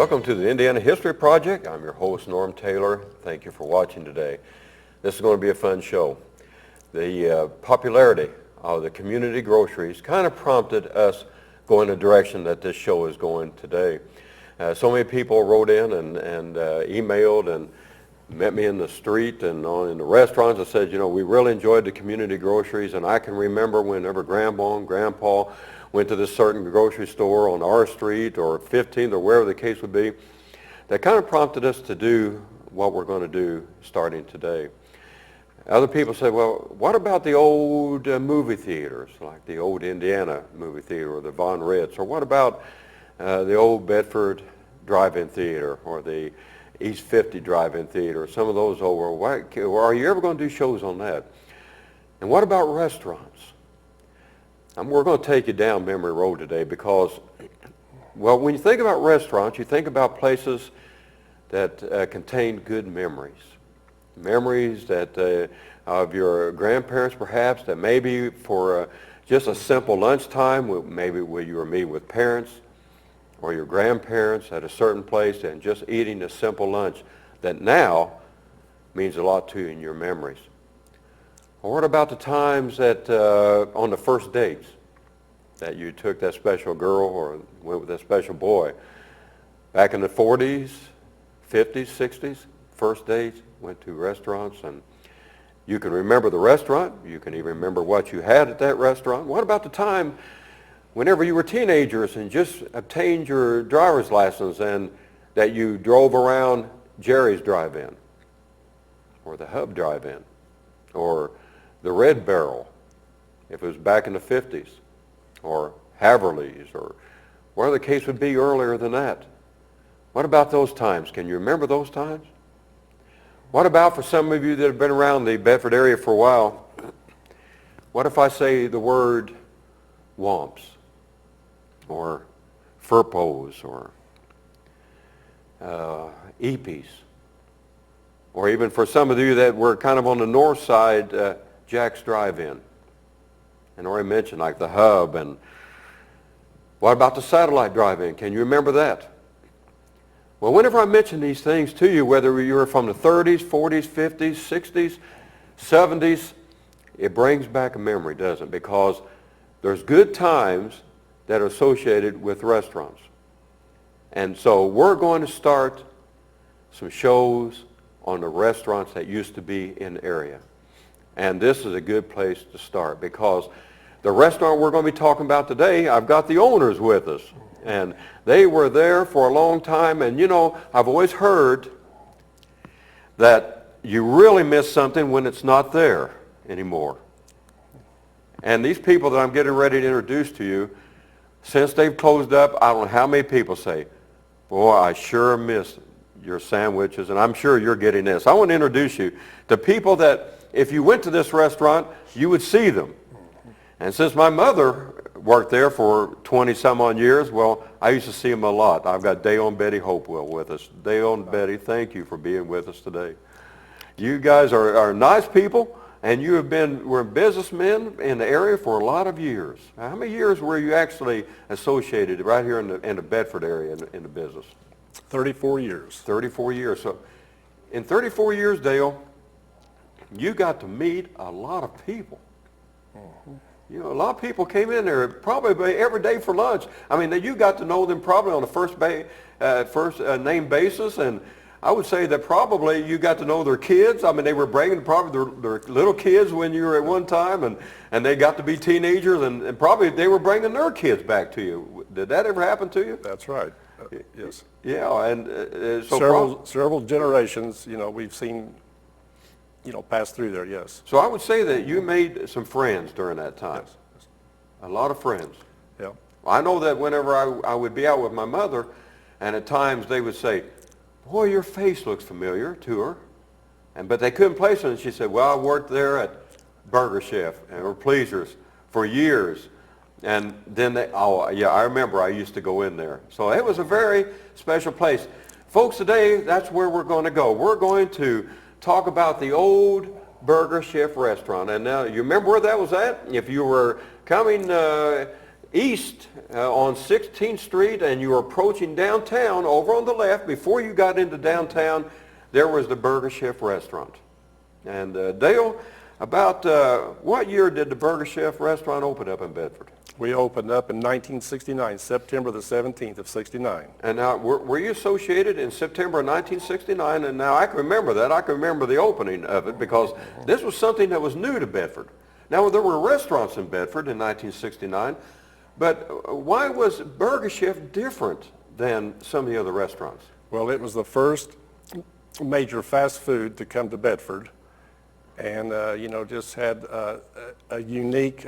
Welcome to the Indiana History Project. I'm your host, Norm Taylor. Thank you for watching today. This is going to be a fun show. The popularity of the community groceries kind of prompted us going the direction that this show is going today. So many people wrote in and emailed and met me in the street and in the restaurants and said, you know, we really enjoyed the community groceries, and I can remember whenever Grandma and Grandpa went to this certain grocery store on our street or 15th or wherever the case would be. That kind of prompted us to do what we're going to do starting today. Other people say, well, what about the old movie theaters, like the old Indiana movie theater or the Von Ritz, or what about the old Bedford drive-in theater or the East 50 drive-in theater, some of those over. Are you ever going to do shows on that? And what about restaurants? We're going to take you down memory road today because, well, when you think about restaurants, you think about places that contain good memories. Memories that of your grandparents perhaps, that maybe for just a simple lunchtime, maybe where you were meeting with parents or your grandparents at a certain place and just eating a simple lunch that now means a lot to you in your memories. Or what about the times that on the first dates that you took that special girl or went with that special boy? Back in the 40s, 50s, 60s, first dates, went to restaurants, and you can remember the restaurant. You can even remember what you had at that restaurant. What about the time whenever you were teenagers and just obtained your driver's license and that you drove around Jerry's Drive-In or the Hub Drive-In or the Red Barrel, if it was back in the 50s, or Haverly's, or whatever the case would be earlier than that? What about those times? Can you remember those times? What about for some of you that have been around the Bedford area for a while, what if I say the word Womps, or Furpos, or Eepies, or even for some of you that were kind of on the north side, Jack's Drive-In, and already mentioned like the Hub, and what about the Satellite Drive-In? Can you remember that? Well, whenever I mention these things to you, whether you were from the 30s, 40s, 50s, 60s, 70s, it brings back a memory, doesn't it? Because there's good times that are associated with restaurants. And so we're going to start some shows on the restaurants that used to be in the area. And this is a good place to start because the restaurant we're going to be talking about today, I've got the owners with us. And they were there for a long time. And, you know, I've always heard that you really miss something when it's not there anymore. And these people that I'm getting ready to introduce to you, since they've closed up, I don't know how many people say, boy, I sure miss your sandwiches, and I'm sure you're getting this. I want to introduce you to people that if you went to this restaurant, you would see them. And since my mother worked there for 20-some-odd years, well, I used to see them a lot. I've got Dale and Betty Hopewell with us. Dale and Betty, thank you for being with us today. You guys are nice people, and you were businessmen in the area for a lot of years. How many years were you actually associated right here in the Bedford area in the business? 34 years. 34 years. So in 34 years, Dale, you got to meet a lot of people. Mm-hmm. You know, a lot of people came in there probably every day for lunch. I mean, you got to know them probably on a first name basis, and I would say that probably you got to know their kids. I mean, they were bringing probably their little kids when you were at one time, and they got to be teenagers, and probably they were bringing their kids back to you. Did that ever happen to you? That's right. Yes. Yeah, and so several generations, you know, we've seen, you know, pass through there. Yes. So I would say that you made some friends during that time. Yes. A lot of friends. Yeah. I know that whenever I would be out with my mother, and at times they would say, boy, your face looks familiar to her. But they couldn't place it. And she said, well, I worked there at Burger Chef or Pleasers for years. And then I remember I used to go in there. So it was a very special place. Folks, today, that's where we're going to go. We're going to talk about the old Burger Chef restaurant. And now, you remember where that was at? If you were coming east on 16th Street and you were approaching downtown, over on the left, before you got into downtown, there was the Burger Chef restaurant. And Dale, about what year did the Burger Chef restaurant open up in Bedford? We opened up in 1969, September the 17th of 69. And now, were you associated in September of 1969? And now I can remember that. I can remember the opening of it because this was something that was new to Bedford. Now, there were restaurants in Bedford in 1969, but why was Burger Chef different than some of the other restaurants? Well, it was the first major fast food to come to Bedford, and just had a unique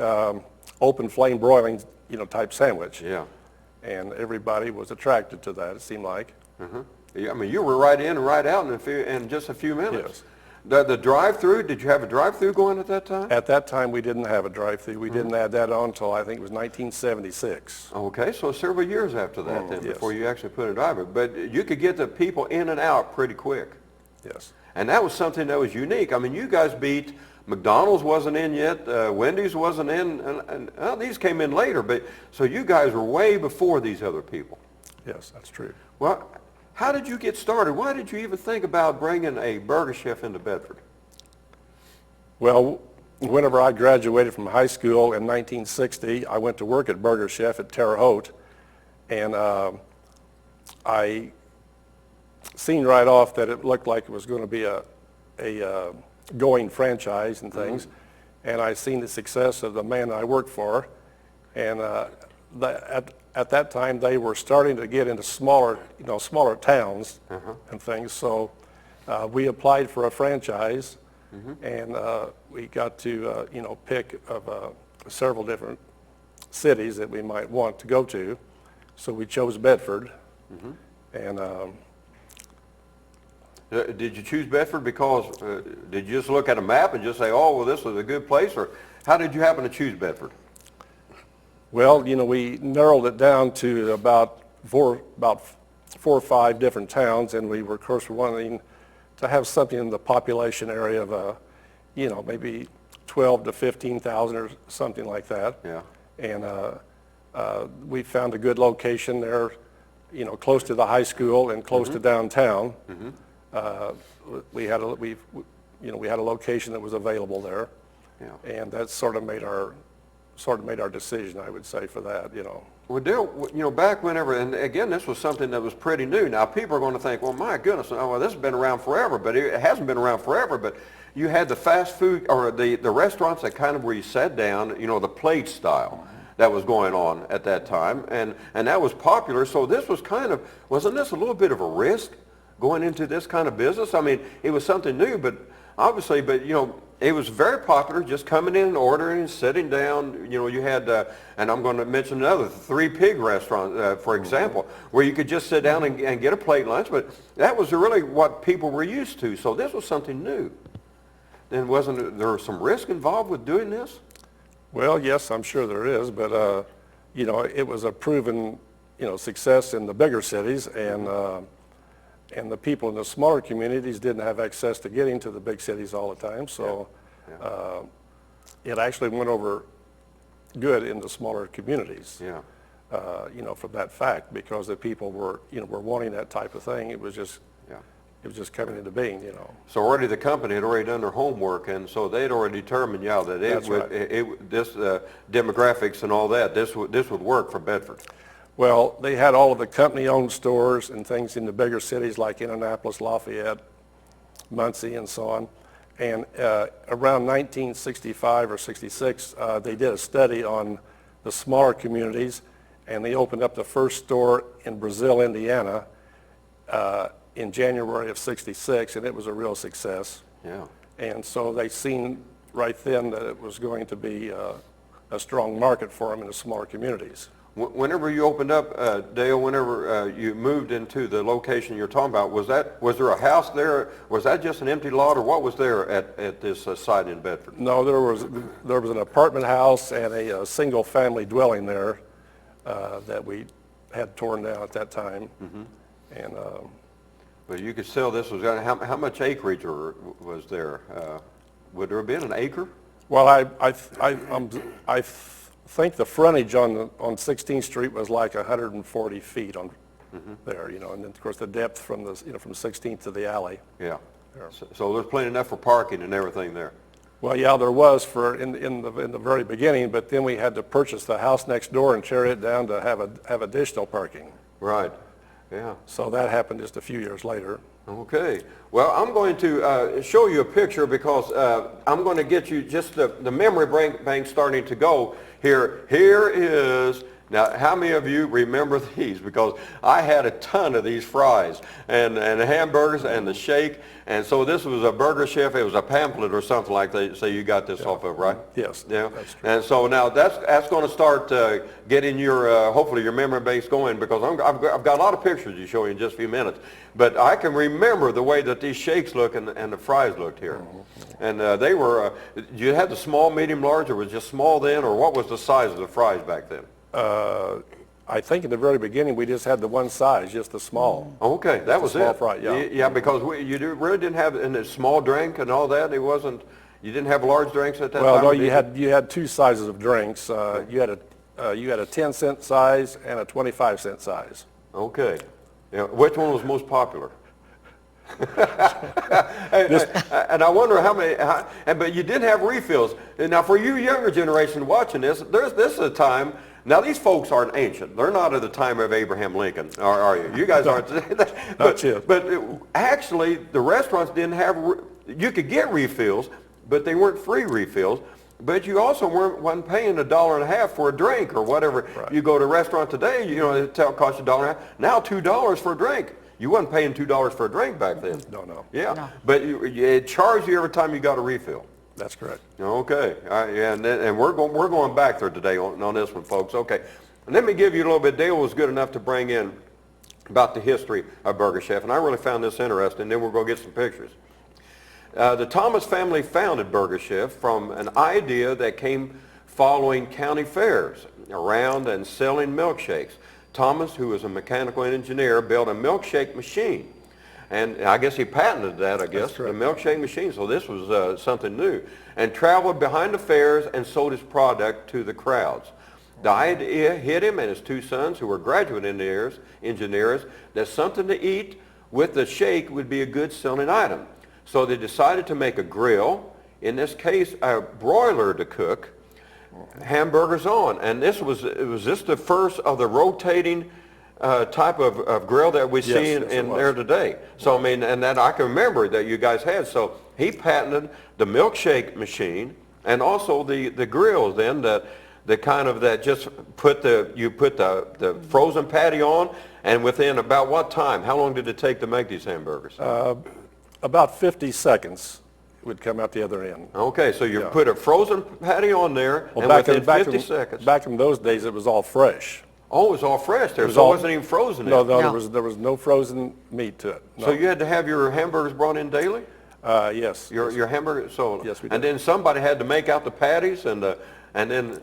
open flame broiling type sandwich. Yeah. And everybody was attracted to that, it seemed like. Yeah, I mean, you were right in and right out in just a few minutes. Yes. The drive-through, did you have a drive-through going at that time? At that time, we didn't have a drive-through. We didn't add that on until I think it was 1976. Okay, so several years after that then, yes. before you actually put a drive-through. But you could get the people in and out pretty quick. Yes. And that was something that was unique. I mean, you guys beat, McDonald's wasn't in yet, Wendy's wasn't in, and these came in later, but so you guys were way before these other people. Yes, that's true. Well, how did you get started? Why did you even think about bringing a Burger Chef into Bedford? Well, whenever I graduated from high school in 1960, I went to work at Burger Chef at Terre Haute, and I seen right off that it looked like it was going to be a going franchise and things, and I seen the success of the man I worked for, and at that time they were starting to get into smaller towns and things. So we applied for a franchise, and we got to pick of several different cities that we might want to go to. So we chose Bedford, and. Did you choose Bedford because, did you just look at a map and just say, oh, well, this is a good place, or how did you happen to choose Bedford? Well, we narrowed it down to about four or five different towns, and we were, of course, wanting to have something in the population area of, maybe 12 to 15,000 or something like that. Yeah. And we found a good location there, close to the high school and close to downtown. We had a location that was available there, and that sort of made our decision, I would say, for that. Well, Dale, back whenever, and again, this was something that was pretty new. Now, people are going to think, well, my goodness, well, this has been around forever, but it hasn't been around forever. But you had the fast food, or the restaurants that kind of where you sat down, the plate style that was going on at that time, and that was popular. So this was wasn't this a little bit of a risk going into this kind of business? I mean, it was something new, but obviously, it was very popular, just coming in and ordering and sitting down. You had, and I'm going to mention another, Three Pig restaurant, for example, where you could just sit down and get a plate lunch, but that was really what people were used to. So this was something new. Then wasn't there some risk involved with doing this? Well, yes, I'm sure there is, but, it was a proven, success in the bigger cities, and the people in the smaller communities didn't have access to getting to the big cities all the time, so it actually went over good in the smaller communities. From that fact, because the people were wanting that type of thing. It was just coming into being. So already the company had already done their homework, and so they'd already determined, that this demographics and all that, this would work for Bedford. Well, they had all of the company-owned stores and things in the bigger cities like Indianapolis, Lafayette, Muncie, and so on. And around 1965 or 66, they did a study on the smaller communities, and they opened up the first store in Brazil, Indiana, in January of 66, and it was a real success. Yeah. And so they seen right then that it was going to be a strong market for them in the smaller communities. Whenever you opened up, Dale, whenever you moved into the location you're talking about, was there a house there? Was that just an empty lot, or what was there at this site in Bedford? No, there was an apartment house and a single family dwelling there that we had torn down at that time. And but you could sell this. How much acreage was there? Would there have been an acre? well, I think the frontage on 16th Street was like 140 feet on there, and then of course the depth from from 16th to the alley. Yeah. So there's plenty enough for parking and everything there. Well, yeah, there was in the very beginning, but then we had to purchase the house next door and tear it down to have additional parking. Right. Yeah. So that happened just a few years later. Okay. Well, I'm going to show you a picture because I'm going to get you just the memory bank starting to go here. Here is, now how many of you remember these? Because I had a ton of these fries and the hamburgers and the shake. And so this was a Burger Chef. It was a pamphlet or something like that. So you got this off of, right? Yes. Yeah. That's true. And so now that's going to start getting your hopefully your memory base going because I've got a lot of pictures to show you in just a few minutes. But I can remember the way that these shakes look and the fries looked here. And they were. You had the small, medium, large, or was it just small then, or what was the size of the fries back then? I think in the very beginning we just had the one size, just the small. Okay, that was small it. fry, yeah. Yeah, because really didn't have in a small drink and all that. It wasn't. You didn't have large drinks at that time. Well, no, you had two sizes of drinks. You had a 10-cent size and a 25-cent size. Okay. Yeah. Which one was most popular? And I wonder how many. But you did have refills. And now, for you younger generation watching this, this is a time. Now, these folks aren't ancient. They're not at the time of Abraham Lincoln, are you? You guys aren't. But actually, the restaurants didn't have. You could get refills, but they weren't free refills. But you also wasn't paying $1.50 for a drink or whatever. Right. You go to a restaurant today, it costs you $1.50. Now $2 for a drink. You wasn't paying $2 for a drink back then. No. Yeah, no. But it charged you every time you got a refill. That's correct. Okay, yeah, and we're going back there today on this one, folks. Okay, and let me give you a little bit. Dale was good enough to bring in about the history of Burger Chef, and I really found this interesting. Then we're going to get some pictures. The Thomas family founded Burger Chef from an idea that came following county fairs around and selling milkshakes. Thomas, who was a mechanical engineer, built a milkshake machine. And I guess he patented that, the milkshake machine. So this was something new. And traveled behind the fairs and sold his product to the crowds. The idea hit him and his two sons, who were graduate engineers, that something to eat with the shake would be a good selling item. So they decided to make a grill, in this case a broiler to cook hamburgers on. And was this the first of the rotating type of grill that we see in there today? So I mean, and that I can remember that you guys had. So he patented the milkshake machine and also the grills then that just put the frozen patty on, and within about what time? How long did it take to make these hamburgers? About 50 seconds would come out the other end. Okay, so you put a frozen patty on there, well, and within 50 seconds. Back in those days, it was all fresh. Oh, it was all fresh there, so it wasn't even frozen. No, there was no frozen meat to it. No. So you had to have your hamburgers brought in daily? Yes. Your hamburgers, so yes, we did. And then somebody had to make out the patties, and then.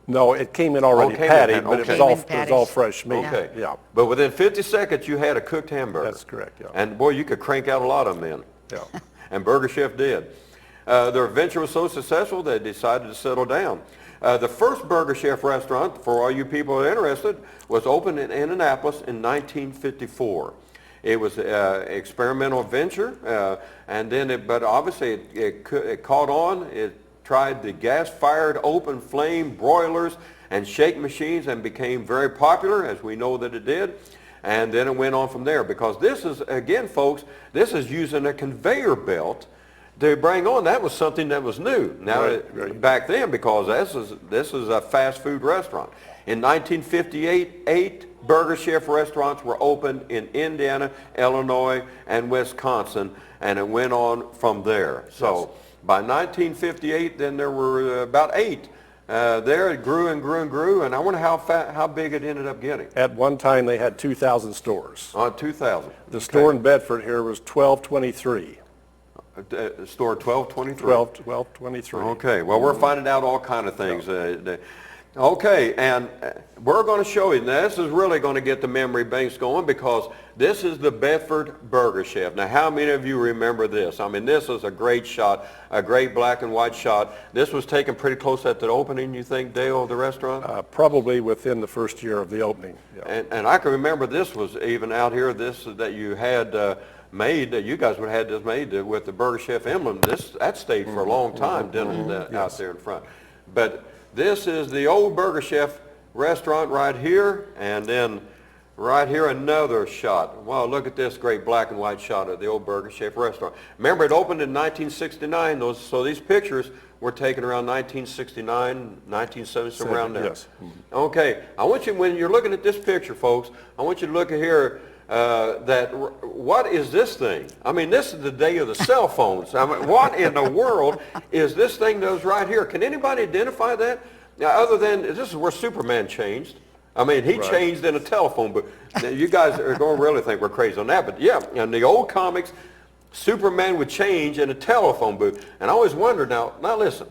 No, it came in already patty, but it was all fresh meat. Okay. Yeah. But within 50 seconds, you had a cooked hamburger. That's correct. Yeah. And boy, you could crank out a lot of them then. Yeah. And Burger Chef did. Their venture was so successful they decided to settle down. The first Burger Chef restaurant, for all you people who are interested, was opened in Indianapolis in 1954. It was an experimental venture, and then but obviously it caught on. It tried the gas-fired open flame broilers and shake machines and became very popular, as we know that it did. And then it went on from there, because this is, again, folks, this is using a conveyor belt to bring on. That was something that was new. Now, back then, because this is a fast food restaurant. In 1958, 8 Burger Chef restaurants were opened in Indiana, Illinois, and Wisconsin, and it went on from there. So by 1958, then there were about 8. There it grew and grew and grew, and I wonder how big it ended up getting. At one time, they had 2,000 stores. 2,000. The store in Bedford here was 1223. Store 1223? 1223. Okay, well, we're finding out all kind of things. Okay, and we're going to show you. Now, this is really going to get the memory banks going because this is the Bedford Burger Chef. Now, how many of you remember this? I mean, this is a great shot, a great black and white shot. This was taken pretty close at the opening, you think, Dale, of the restaurant? Probably within the first year of the opening. Yeah. And I can remember this was even out here, this that you had made, that you guys would have had this made with the Burger Chef emblem. That stayed for a long time, didn't it, out there in front. But this is the old Burger Chef restaurant right here, and then right here another shot. Wow, look at this great black and white shot of the old Burger Chef restaurant. Remember, it opened in 1969, so these pictures were taken around 1969, 1970, somewhere around there. Yes. Okay, I want you, when you're looking at this picture, folks, I want you to look at here. What is this thing? I mean, this is the day of the cell phones. I mean, what in the world is this thing that was right here? Can anybody identify that? Now, other than, this is where Superman changed. I mean, he changed in a telephone booth. Now, you guys are going to really think we're crazy on that, but yeah, in the old comics, Superman would change in a telephone booth. And I always wondered, now listen,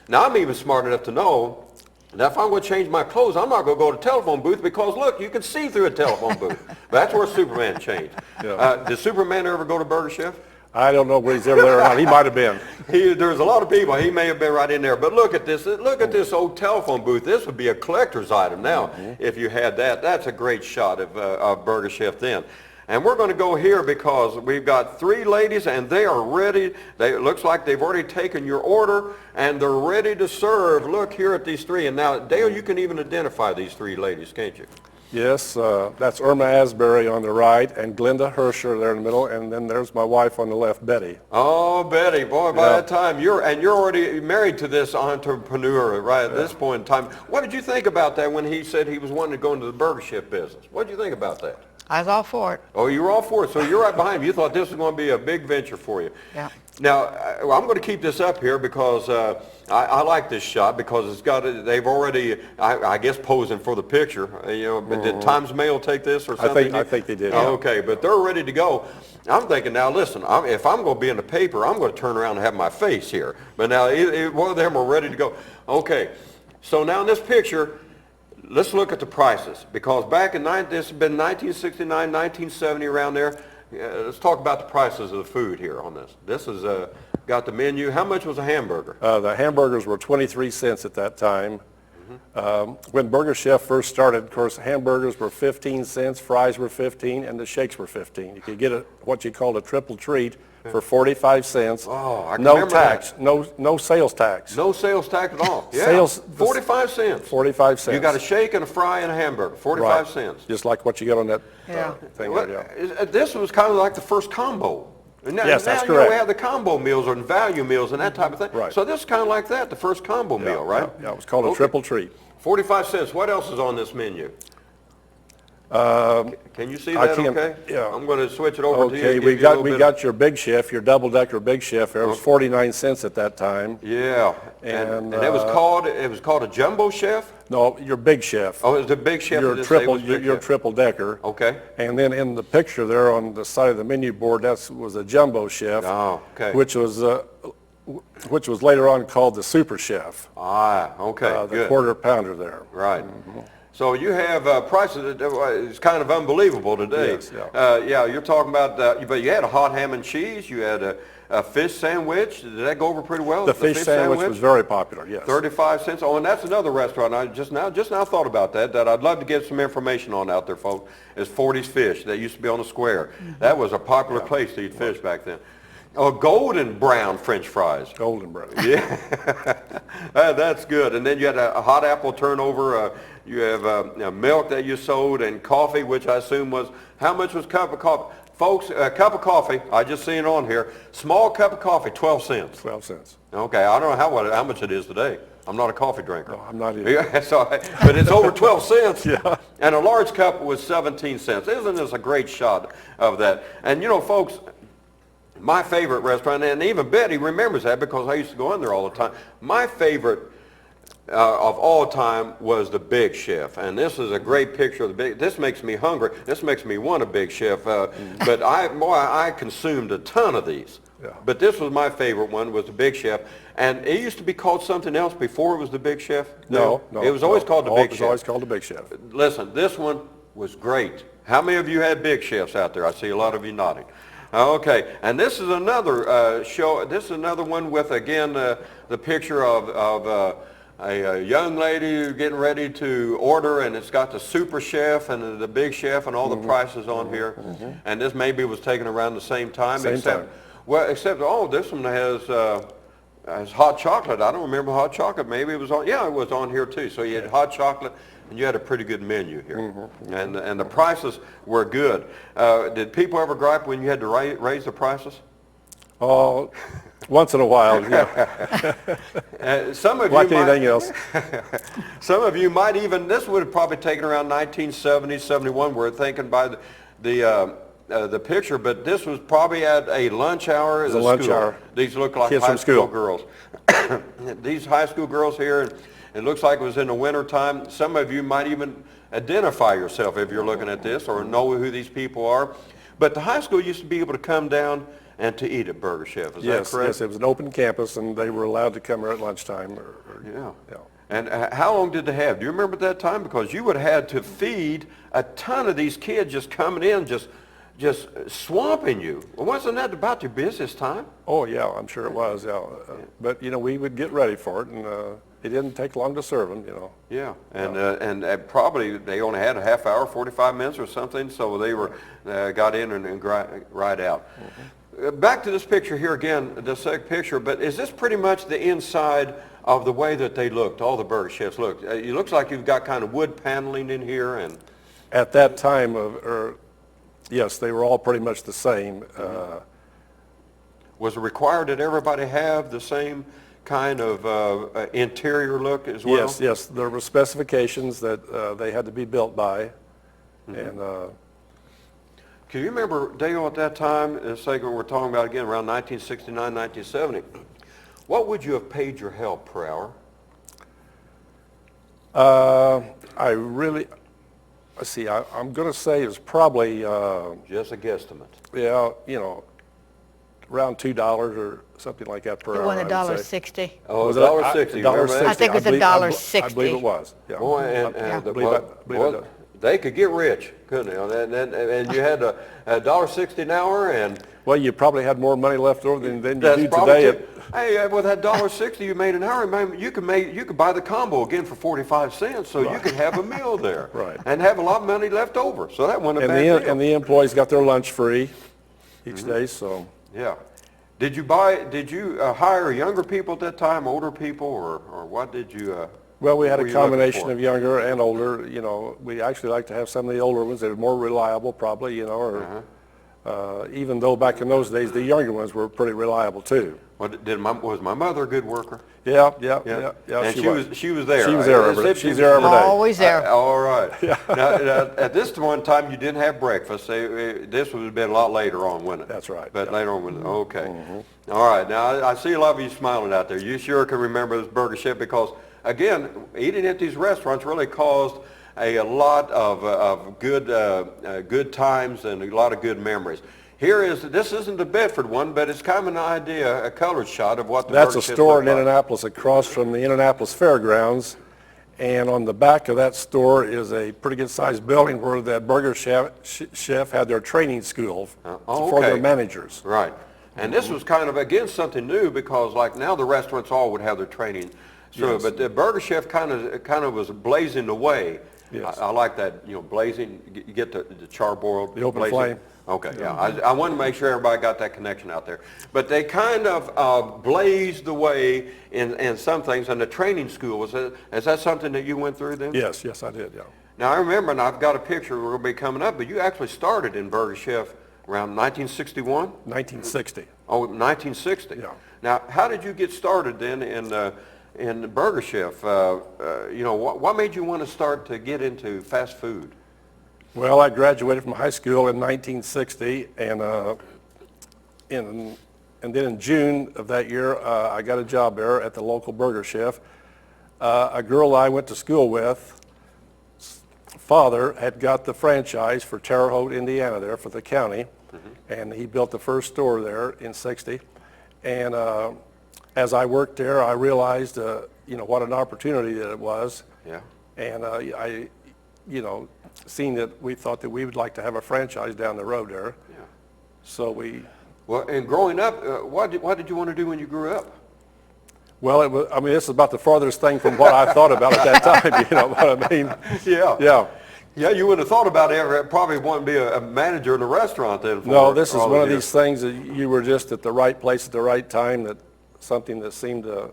now I'm even smart enough to know that if I'm going to change my clothes, I'm not going to go to a telephone booth because, look, you can see through a telephone booth. That's where Superman changed. Yeah. Did Superman ever go to Burger Chef? I don't know whether he's ever there or not. He might have been. There's a lot of people. He may have been right in there. But look at this. Look at this old telephone booth. This would be a collector's item now if you had that. That's a great shot of Burger Chef then. And we're going to go here because we've got three ladies and they are ready. It looks like they've already taken your order and they're ready to serve. Look here at these three. And now, Dale, you can even identify these three ladies, can't you? Yes, that's Irma Asbury on the right and Glenda Hersher there in the middle, and then there's my wife on the left, Betty. Oh, Betty, boy, by that time, you're already married to this entrepreneur, right, at this point in time. What did you think about that when he said he was wanting to go into the Burger Chef business? What did you think about that? I was all for it. Oh, you were all for it. So you're right behind him. You thought this was going to be a big venture for you. Yeah. Now, I'm going to keep this up here because I like this shot because it's got they've already, I guess, posing for the picture. You know, but did Times Mail take this or something? I think they did. Oh, okay, but they're ready to go. I'm thinking, now listen, if I'm going to be in the paper, I'm going to turn around and have my face here. But now one of them are ready to go. Okay, so now in this picture, let's look at the prices because back in this has been 1969, 1970 around there. Let's talk about the prices of the food here on this. This is got the menu. How much was a hamburger? The hamburgers were 23 cents at that time. When Burger Chef first started, of course, hamburgers were 15 cents, fries were 15, and the shakes were 15. You could get what you called a triple treat for 45 cents. Oh, I can no remember tax, that. no sales tax. No sales tax at all. Yeah, Sales, 45 cents. 45 cents. You got a shake and a fry and a hamburger, 45 cents. Just like what you got on that thing Well, there, yeah. This was kind of like the first combo. And now, Yes, that's now, you know, correct. we have the combo meals or value meals and that type of thing. Right. So this is kind of like that, the first combo meal, right? Yeah, it was called a triple treat. 45 cents. What else is on this menu? Can you see that okay? Yeah. I'm going to switch it over to you. Okay, give we you a little bit got your Big Chef, your double-decker Big Chef. It was 49 cents at that time. Yeah. And it was called a jumbo chef? No, your Big Chef. Oh, it was the Big Chef. Your triple decker. Okay. And then in the picture there on the side of the menu board, that was a jumbo chef. Oh, okay. Which was later on called the Super Chef. Ah, okay, The good. quarter pounder there. Right. So you have prices that it's kind of unbelievable today. Yes, yeah. You're talking about, but you had a hot ham and cheese. You had a fish sandwich. Did that go over pretty well? The fish sandwich was very popular, yes. 35 cents. Oh, and that's another restaurant. I just now thought about that I'd love to get some information on out there, folks. Is 40's Fish. That used to be on the square. That was a popular place to eat fish back then. Oh, golden brown French fries. Golden brown. Yeah, that's good. And then you had a hot apple turnover. You have milk that you sold and coffee, which I assume was, how much was a cup of coffee? Folks, a cup of coffee, I just seen it on here, small cup of coffee, 12 cents. 12 cents. Okay, I don't know how much it is today. I'm not a coffee drinker. No, I'm not either. Yeah, but it's over 12 cents. Yeah. And a large cup was 17 cents. Isn't this a great shot of that? And you know, folks, my favorite restaurant, and even Betty remembers that because I used to go in there all the time. My favorite of all time was the Big Chef, and this is a great picture of the Big. This makes me hungry. This makes me want a Big Chef. But I consumed a ton of these. Yeah. But this was my favorite one, was the Big Chef, and it used to be called something else before it was the Big Chef. No, it was always called the Big Chef. It was always called the Big Chef. Listen, this one was great. How many of you had Big Chefs out there? I see a lot of you nodding. Okay, and this is another show. This is another one with, again, the picture of a young lady getting ready to order, and it's got the Super Chef and the Big Chef and all the prices on here. And this maybe was taken around the same time. Well, except, oh, this one has hot chocolate. I don't remember hot chocolate. Maybe it was on, yeah, it was on here too. So you had hot chocolate, and you had a pretty good menu here. And the prices were good. Did people ever gripe when you had to raise the prices? Oh, once in a while, yeah. Some of like you anything else. Some of you might even, this would have probably taken around 1970, 71, we're thinking by the picture, but this was probably at a lunch hour at a lunch hour. These look like Kids high from school girls. These high school girls here, and it looks like it was in the winter time. Some of you might even identify yourself if you're looking at this or know who these people are. But the high school used to be able to come down and to eat at Burger Chef. Is that correct? Yes, it was an open campus, and they were allowed to come here at lunchtime. Yeah. And how long did they have? Do you remember that time? Because you would have had to feed a ton of these kids just coming in, just swamping you. Well, wasn't that about your busiest time? Oh, yeah, I'm sure it was, yeah. But, we would get ready for it, and it didn't take long to serve them, Yeah, and probably they only had a half hour, 45 minutes or something, so they were got in and right out. Back to this picture here again, the second picture, but is this pretty much the inside of the way that they looked, all the Burger Chefs looked? It looks like you've got kind of wood paneling in here. And at that time, yes, they were all pretty much the same. Was it required that everybody have the same kind of interior look as well? Yes, there were specifications that they had to be built by. And can you remember, Dale, at that time, in a second we're talking about again, around 1969, 1970, what would you have paid your help per hour? Let's see, I'm going to say it's probably... just a guesstimate. Yeah, around $2 or something like that per hour. It was $1.60. Oh, it was $1.60. $1.60. I think it was $1.60. I believe it was. Yeah. Boy, they could get rich, couldn't they? And you had a $1.60 an hour, and well, you probably had more money left over than you do today. Hey, with that $1.60 you made an hour, you could buy the combo again for 45 cents, so you could have a meal there, Right. And have a lot of money left over. So that wasn't a bad deal. And the employees got their lunch free each day. So yeah. Did you hire younger people at that time, older people, or what did you? Well, we had a combination of younger and older. We actually like to have some of the older ones that are more reliable, probably. Even though back in those days the younger ones were pretty reliable too. Was my mother a good worker? Yeah. And she was there. She was there every day. She's there every day. Always there. All right. Yeah. Now, at this one time, you didn't have breakfast. This would have been a lot later on, wouldn't it? That's right. But later on, okay. All right. Now, I see a lot of you smiling out there. You sure can remember this Burger Chef because, again, eating at these restaurants really caused a lot of good times and a lot of good memories. This isn't the Bedford one, but it's kind of an idea, a colored shot of what the That's Burger Chef a store in looked like. Indianapolis across from the Indianapolis Fairgrounds. And on the back of that store is a pretty good-sized building where that Burger Chef had their training school for their managers. Right. And this was kind of, again, something new because like now the restaurants all would have their training. So, Yes. But the Burger Chef kind of was blazing the way. Yes. I like that, blazing, you get the charbroiled. The open blazing. flame. Okay, yeah. I want to make sure everybody got that connection out there. But they kind of blazed the way in some things. And the training school, is that something that you went through then? Yes, I did, yeah. Now, I remember, and I've got a picture we're going to be coming up, but you actually started in Burger Chef around 1961? 1960. Oh, 1960. Yeah. Now, how did you get started then in Burger Chef? What made you want to start to get into fast food? Well, I graduated from high school in 1960, and then in June of that year, I got a job there at the local Burger Chef. a girl I went to school with, father had got the franchise for Terre Haute, Indiana there for the county, and he built the first store there in '60. And as I worked there, I realized, what an opportunity that it was. Yeah. And I, seeing that we thought that we would like to have a franchise down the road there. Yeah. So we, Well, and growing up, what did you want to do when you grew up? well, it was, this is about the farthest thing from what I thought about at that time, you know what I mean? Yeah. Yeah. Yeah, you wouldn't have thought about it, probably wanting to be a manager in a restaurant then. No, this is one of these things that you were just at the right place at the right time, that something that seemed to,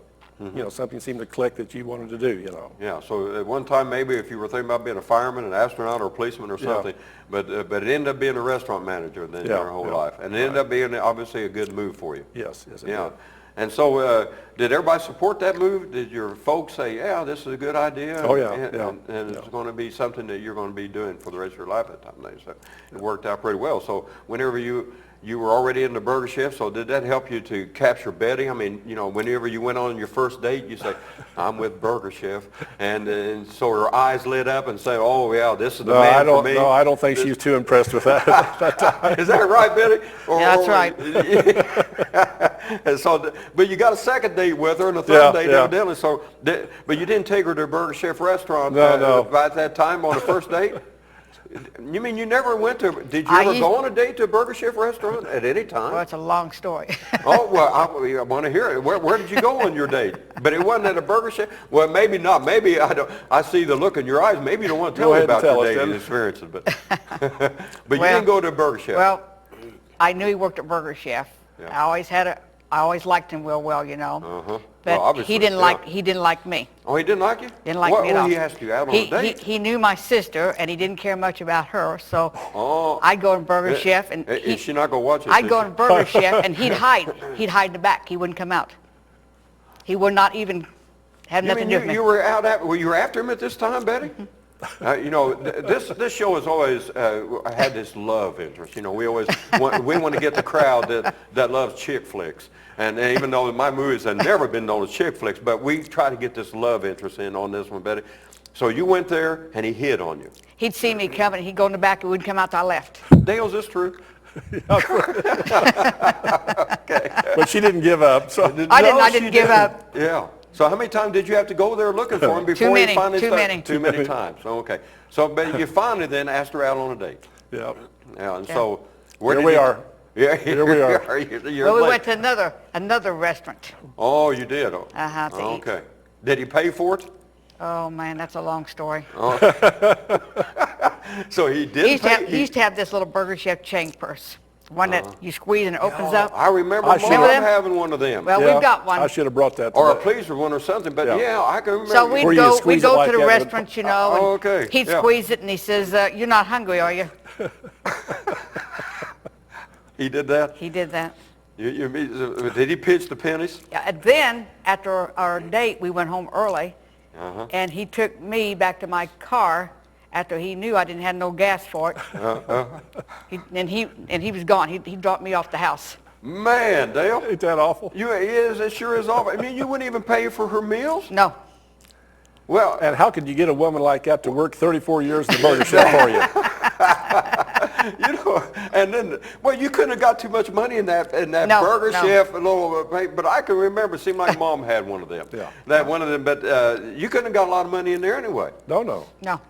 something seemed to click that you wanted to do. Yeah, so at one time maybe if you were thinking about being a fireman, an astronaut, or a policeman or something, but it ended up being a restaurant manager then your whole life. And it ended up being obviously a good move for you. Yes, it Yeah. did. And so did everybody support that move? Did your folks say, yeah, this is a good idea? Oh, yeah, And it's going to be something that you're going to be doing for the rest of your life at that time? So it worked out pretty well. So whenever you were already in the burger chef, so did that help you to capture Betty? I mean, whenever you went on your first date, you say, I'm with Burger Chef. And so her eyes lit up and say, oh, yeah, this is the man for me. No, I don't think she was too impressed with that at that time. Is that right, Betty? Yeah, that's right. And so, but you got a second date with her and a third date evidently. So, but you didn't take her to a Burger Chef restaurant No. at that time on the first date? You mean you never went to, did you ever go on a date to a Burger Chef restaurant at any time? Well, it's a long story. Oh, well, I want to hear it. Where did you go on your date? But it wasn't at a Burger Chef? Well, maybe not. Maybe I see the look in your eyes. Maybe you don't want to tell me about your dating experiences. But, but you didn't go to a Burger Chef. Well, I knew he worked at Burger Chef. Yeah. I always liked him real well, Uh-huh. But Well, he didn't like me. Oh, he didn't like you? Didn't like me at all. He asked you out on a date? He knew my sister, and he didn't care much about her. So Oh. I'd go to Burger Chef, and Is she not going to watch it? I'd go to Burger Chef, and he'd hide. He'd hide in the back. He wouldn't come out. He would not even have You nothing mean to do with me. you were out you were after him at this time, Betty? This show has always had this love interest. We always want to get the crowd that loves chick flicks. And even though my movies have never been known as chick flicks, but we try to get this love interest in on this one, Betty. So you went there and he hit on you. He'd see me coming. He'd go in the back. He wouldn't come out till I left. Dale, is this true? But she didn't give up. So I didn't give up. Yeah. So how many times did you have to go there looking for him before he finally Too started? many. Too many times. Okay. So, but you finally then asked her out on a date. yeah. Yeah. And Yeah. so Here we are. Yeah. Here we are. Well, we went to another restaurant. Oh, you did? To eat. Okay. Did he pay for it? Oh man, that's a long story. So he did pay? He used to have this little Burger Chef chain purse, one that you squeeze and it opens up. I remember I Mom remember them? having one of them. Well, Yeah, we've got one. I should have brought that Or a today. pleaser one or something, but Yeah. yeah, I can remember. So Where we'd you go squeeze it to like the that with- restaurant, and okay, he'd yeah. squeeze it and he says, "You're not hungry, are you?" He did that? He did that. Did he pitch the pennies? Yeah, and then after our date, we went home early, Uh-huh. and he took me back to my car after he knew I didn't have no gas for it. He was gone. He dropped me off the house. Man, Dale. Ain't that awful? It sure is awful. I mean, you wouldn't even pay for her meals? No. Well, And how could you get a woman like that to work 34 years at the Burger Chef for you? and then, well, you couldn't have got too much money in that No, Burger no. Chef, but I can remember, it seemed like Mom had one of them. Yeah. That one of them, but you couldn't have got a lot of money in there anyway. No. No.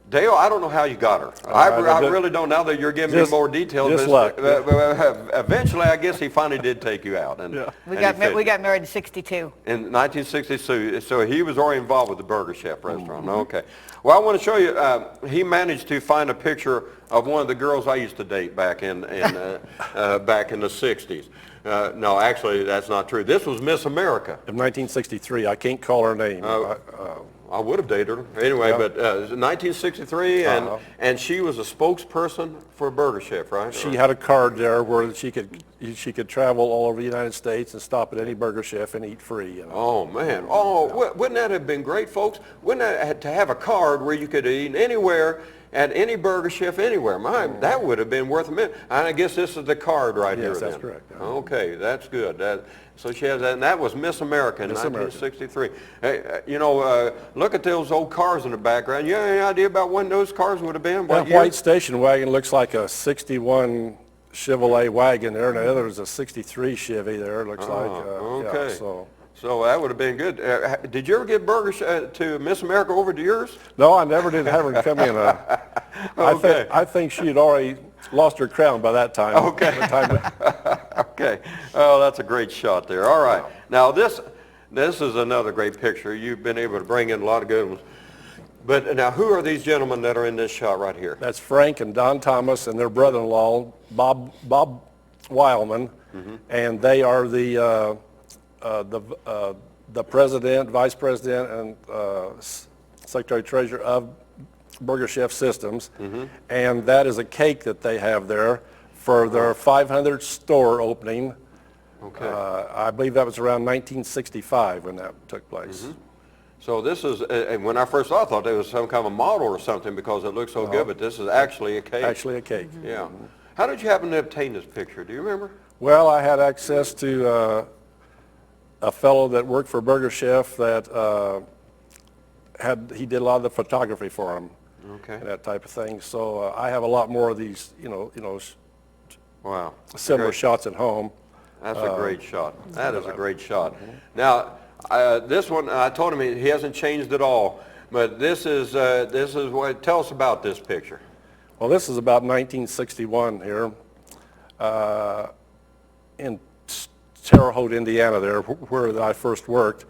Dale, I don't know how you got her. I really don't. Now that you're giving me more details, just luck. Eventually, I guess he finally did take you out. And, Yeah. We and got married in '62. in 1962, so he was already involved with the Burger Chef restaurant. Okay. Well, I want to show you, he managed to find a picture of one of the girls I used to date back in back in the 60s. No, actually, that's not true. This was Miss America. In 1963, I can't call her name. I would have dated her anyway, Yeah. but it was 1963, and she was a spokesperson for Burger Chef, right? She had a card there where she could travel all over the United States and stop at any Burger Chef and eat free. Oh man! Oh, wouldn't that have been great, folks? Wouldn't that to have a card where you could eat anywhere at any burger chef anywhere. That would have been worth a minute. And I guess this is the card right here. Yes, that's then. correct. Yeah. Okay, that's good. So she has that, and that was Miss America in Miss America. 1963. Hey, look at those old cars in the background. You have any idea about when those cars would have been? What That year? white station wagon looks like a 61 Chevrolet wagon there, and the other is a 63 Chevy there, looks like. Okay. Yeah, so that would have been good. Did you ever get burgers to Miss America over to yours? no, I never did have her come in. Okay. I think she had already lost her crown by that time. Okay. Okay. Oh, that's a great shot there. All right. Now this is another great picture. You've been able to bring in a lot of good ones. But now, who are these gentlemen that are in this shot right here? That's Frank and Don Thomas and their brother-in-law, Bob Weilman, and they are the president, vice president, and secretary treasurer of Burger Chef Systems, and that is a cake that they have there for their 500th store opening. Okay. I believe that was around 1965 when that took place. So this is, and when I first saw it, I thought it was some kind of model or something because it looked so good, but this is actually a cake. Actually a cake. Yeah. How did you happen to obtain this picture? Do you remember? Well, I had access to a fellow that worked for Burger Chef that he did a lot of the photography for him. Okay. And that type of thing. So I have a lot more of these, Wow. similar Great. shots at home. That's a great shot. That is a great shot. Now, this one, I told him he hasn't changed at all, but this is what, tell us about this picture. Well, this is about 1961 here in Terre Haute, Indiana there, where I first worked.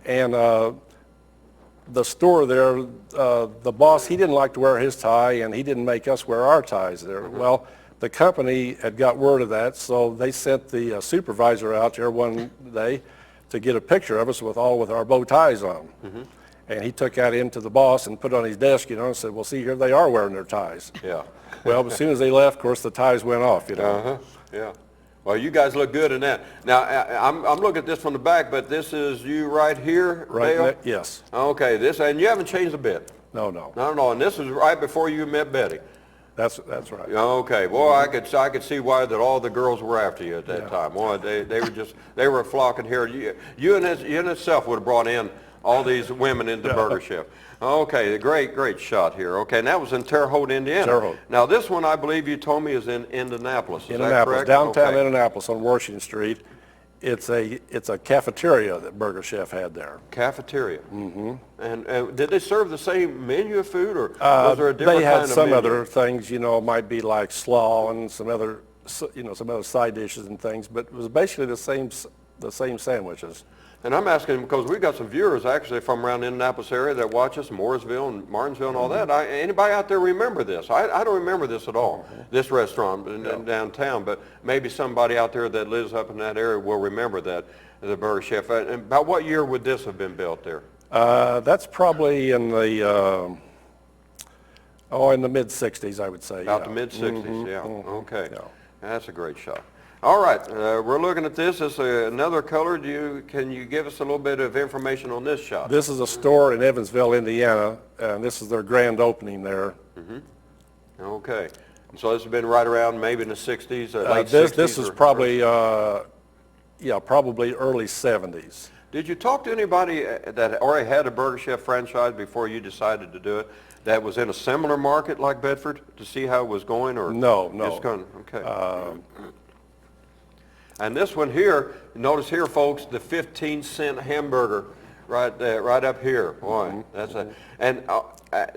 And the store there, the boss, he didn't like to wear his tie, and he didn't make us wear our ties there. Well, the company had got word of that, so they sent the supervisor out there one day to get a picture of us with our bow ties on. And he took that into the boss and put it on his desk, and said, well, see, here they are wearing their ties. Yeah. Well, as soon as they left, of course, the ties went off, Yeah. Well, you guys look good in that. Now, I'm looking at this from the back, but this is you right here, Right, Dale? yes. Okay, and you haven't changed a bit. No. Not at all. And this is right before you met Betty. That's right. Okay. Boy, I could see why that all the girls were after you at that time. Boy, they were flocking here. You in itself would have brought in all these women into Burger Chef. Okay, great shot here. Okay, and that was in Terre Haute, Indiana. Terre Haute. Now this one, I believe you told me, is in Indianapolis. Is that correct? Downtown Okay. Indianapolis on Washington Street. It's a cafeteria that Burger Chef had there. Cafeteria. Mm-hmm. And did they serve the same menu of food, or was there a different They had kind of some menu? other things, might be like slaw and some other side dishes and things, but it was basically the same sandwiches. And I'm asking because we've got some viewers actually from around the Indianapolis area that watch us, Mooresville and Martinsville and all that. Anybody out there remember this? I don't remember this at all, this restaurant in downtown, but maybe somebody out there that lives up in that area will remember that, the Burger Chef. And about what year would this have been built there? That's probably in the mid-'60s, I would say. About the mid-'60s, yeah. Okay. Yeah. That's a great shot. All right, we're looking at this. This is another color. Can you give us a little bit of information on this shot? This is a store in Evansville, Indiana, and this is their grand opening there. Okay. So this has been right around maybe in the 60s, late 60s? This is probably, probably early 70s. Did you talk to anybody that already had a Burger Chef franchise before you decided to do it, that was in a similar market like Bedford, to see how it was going? Or No. Just kind of, okay. And this one here, notice here, folks, the 15-cent hamburger right there, right up here. Boy, that's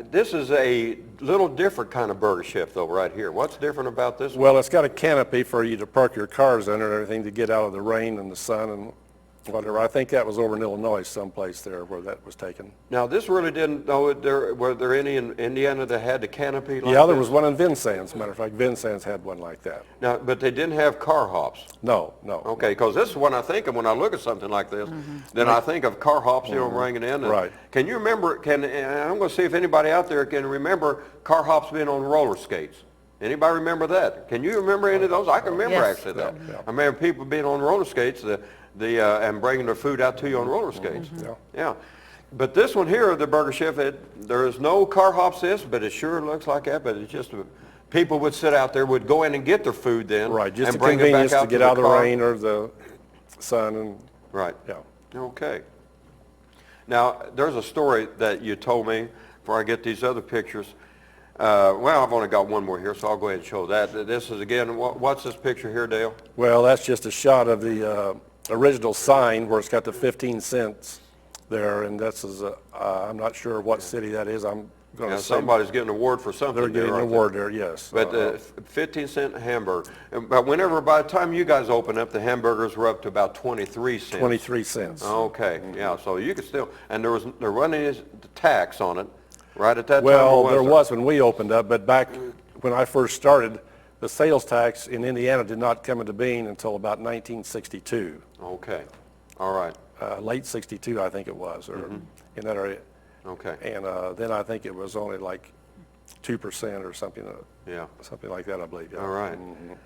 this is a little different kind of Burger Chef, though, right here. What's different about this one? Well, it's got a canopy for you to park your cars under and everything to get out of the rain and the sun and whatever. I think that was over in Illinois someplace there where that was taken. Now, this really didn't, were there any in Indiana that had the canopy like Yeah, there this? was one in Vincennes. As a matter of fact, Vincennes had one like that. Now, but they didn't have car hops. No. Okay, because this is what I think of when I look at something like this. Then I think of car hops, bringing in. And Right. Can you remember, and I'm going to see if anybody out there can remember car hops being on roller skates. Anybody remember that? Can you remember any of those? I can remember Yes. actually that. Yeah. I remember people being on roller skates and bringing their food out to you on roller skates. Yeah. Yeah. But this one here, the Burger Chef, there is no car hops this, but it sure looks like that. But it's just people would sit out there, would go in and get their food then, Right, just and a bring it back convenience out to get the out of the car. rain or the sun and, Right. yeah. Okay. Now, there's a story that you told me before I get these other pictures. Well, I've only got one more here, so I'll go ahead and show that. This is, again, what's this picture here, Dale? Well, that's just a shot of the original sign where it's got the 15 cents there, and this is, I'm not sure what city that is. I'm going Now, to say somebody's getting an award for something. they're getting an aren't they? award there, yes. But 15-cent hamburger. But whenever, by the time you guys opened up, the hamburgers were up to about 23 cents. 23 cents. Okay, yeah, so you could still, and there wasn't any tax on it, right at that time? Well, or there was when we opened up, but back when I first started, the sales tax in Indiana did not come into being until about 1962. Okay, all right, Late 62, I think it was, or in that area. okay, And then I think it was only like 2% or something, yeah, something like that, I believe. Yeah. all right. Mhm.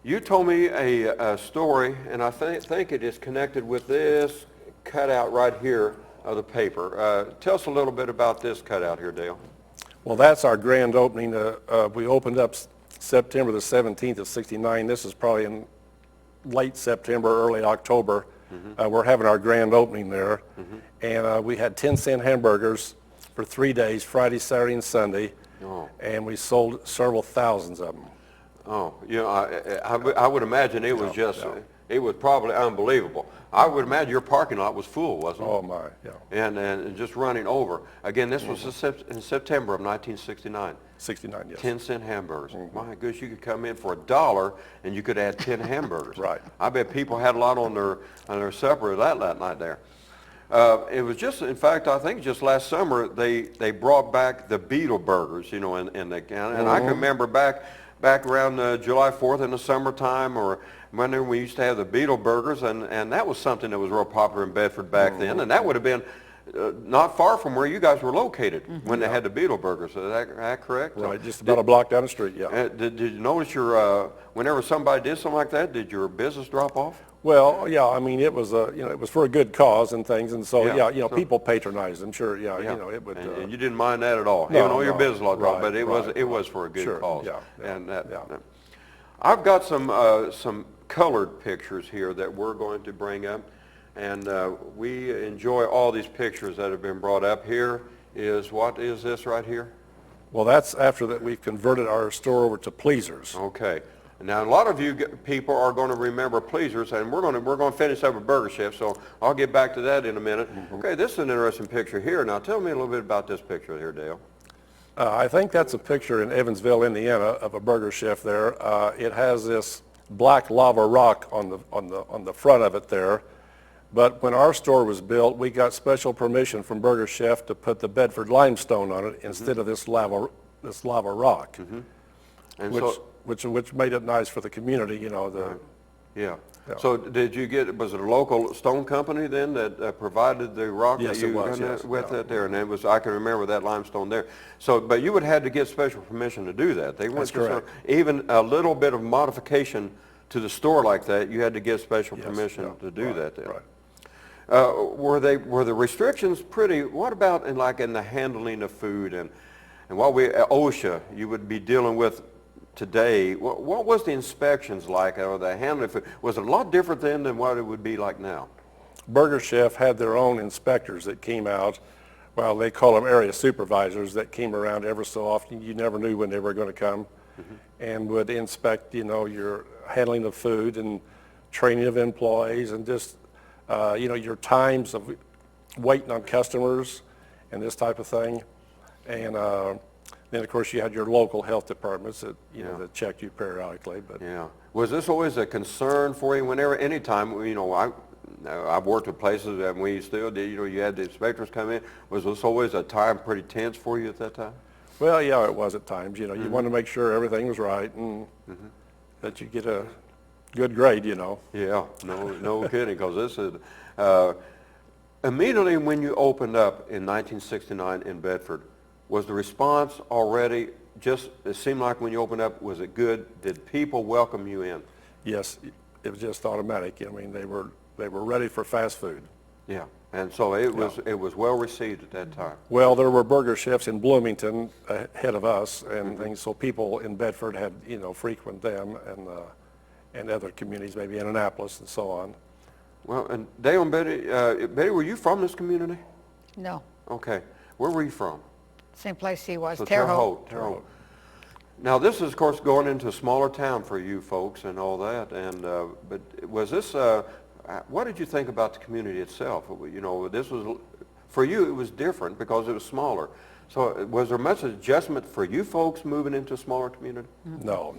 You told me a story, and I think it is connected with this cutout right here of the paper. Tell us a little bit about this cutout here, Dale. Well, that's our grand opening. We opened up September the 17th of 69. This is probably in late September, early October. We're having our grand opening there. And we had 10-cent hamburgers for 3 days, Friday, Saturday, and Sunday. Oh. And we sold several thousands of them. Oh, you know, I would imagine it was it was probably unbelievable. I would imagine your parking lot was full, wasn't it? Oh, my, yeah. And just running over. Again, this was in September of 1969. 69, yes. 10-cent hamburgers. My goodness, you could come in for $1 and you could add 10 hamburgers. Right. I bet people had a lot on their supper that night there. It was just, in fact, I think just last summer they brought back the Beetle burgers, you know, and I can remember back around July 4th in the summertime, or when we used to have the Beetle burgers, and that was something that was real popular in Bedford back then, and that would have been not far from where you guys were located when they had the Beetle burgers. Is that correct? Right, just about a block down the street, yeah. Did you notice whenever somebody did something like that, did your business drop off? Well, yeah, I mean, it was it was for a good cause and things, and so, Yeah, yeah, people patronized them, sure, yeah, it would. And you didn't mind that at all, no, even though your no, business law dropped, right, but it right, was for a good sure, cause. yeah, And yeah. I've got some colored pictures here that we're going to bring up, and we enjoy all these pictures that have been brought up. Here is, what is this right here? Well, that's after that we've converted our store over to Pleasers. Okay. Now, a lot of you people are going to remember Pleasers, and we're going to finish up with Burger Chef, so I'll get back to that in a minute. Okay, this is an interesting picture here. Now, tell me a little bit about this picture here, Dale. I think that's a picture in Evansville, Indiana, of a Burger Chef there. It has this black lava rock on the front of it there. But when our store was built, we got special permission from Burger Chef to put the Bedford limestone on it instead of this lava rock, And which made it nice for the community, you know. Yeah. Yeah. So was it a local stone company then that provided the rock? Yes, that it you was, done yes, that with yeah. it there? And it was, I can remember that limestone there. So, but you would have had to get special permission to do that. They weren't That's correct. Even a little bit of modification to the store like that, you had to get special permission yeah, to do that there. Right. Were the restrictions pretty, what about in the handling of food and what OSHA you would be dealing with today? What was the inspections like, or the handling of food? Was it a lot different then than what it would be like now? Burger Chef had their own inspectors that came out. Well, they call them area supervisors that came around ever so often. You never knew when they were going to come, and would inspect, your handling of food and training of employees and just, your times of waiting on customers and this type of thing. And then, of course, you had your local health departments that, that checked you periodically. But Yeah. Was this always a concern for you anytime, I've worked with places and we still did, you had the inspectors come in. Was this always a time pretty tense for you at that time? well, yeah, it was at times. You wanted to make sure everything was right and that you get a good grade. Yeah, no kidding, because this is, immediately when you opened up in 1969 in Bedford, was the response already it seemed like when you opened up, was it good? Did people welcome you in? Yes, it was just automatic. I mean, they were ready for fast food. Yeah. And so it was well received at that time. Well, there were burger chefs in Bloomington ahead of us and things, so people in Bedford had, frequent them and other communities, maybe in Annapolis and so on. Well, and Dale and Betty, Betty, were you from this community? No, Okay. Where were you from? same place he was, So Terre Haute. Terre Haute. Now, this is, of course, going into a smaller town for you folks and all that. And but was this? What did you think about the community itself? This was for you. It was different because it was smaller. So, was there much adjustment for you folks moving into a smaller community? No,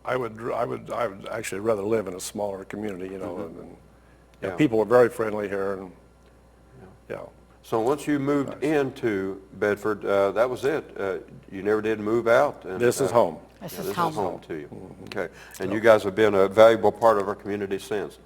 I would actually rather live in a smaller community, and Yeah. people were very friendly here, and yeah. So once you moved into Bedford, that was it. You never did move out. And, This is home. This This is is home. home to you. Okay. And you guys have been a valuable part of our community since.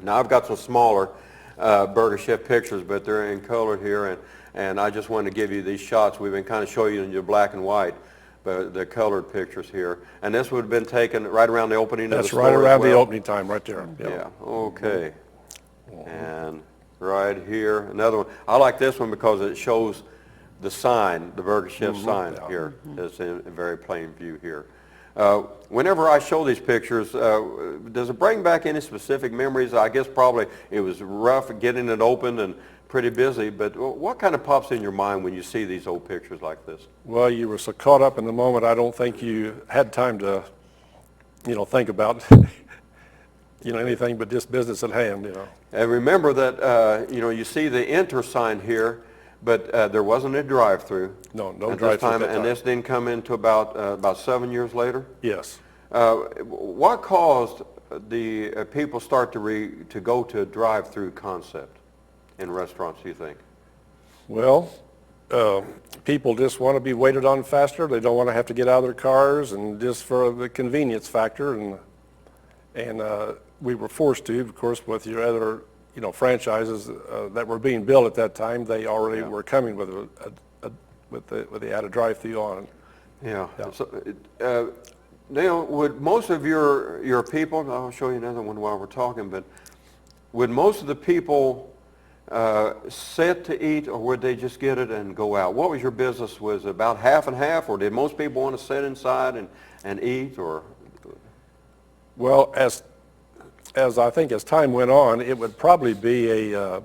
Now I've got some smaller Burger Chef pictures, but they're in color here, and I just wanted to give you these shots. We've been kind of showing you in your black and white, but the colored pictures here. And this would have been taken right around the opening of the That's store right as around the well? opening time, right there. Yeah, okay. And right here, another one. I like this one because it shows the sign, the Burger Chef sign yeah. here. It's in a very plain view here. Whenever I show these pictures, does it bring back any specific memories? I guess probably it was rough getting it open and pretty busy, but what kind of pops in your mind when you see these old pictures like this? Well, you were so caught up in the moment, I don't think you had time to, think about, anything but just business at hand, And remember that, you see the enter sign here, but there wasn't a drive-through. No at this drive-through time, at that and time. this didn't come into about 7 years later. Yes. What caused the people start to go to a drive-through concept in restaurants, do you think? Well, people just want to be waited on faster. They don't want to have to get out of their cars, and just for the convenience factor. And we were forced to, of course, with your other, franchises that were being built at that time. They already were coming with the added drive-through on. Yeah. So, Dale, would most of your people, and I'll show you another one while we're talking, but would most of the people sit to eat, or would they just get it and go out? What was your business? Was it about half and half, or did most people want to sit inside and eat, or? Well, as I think as time went on, it would probably be about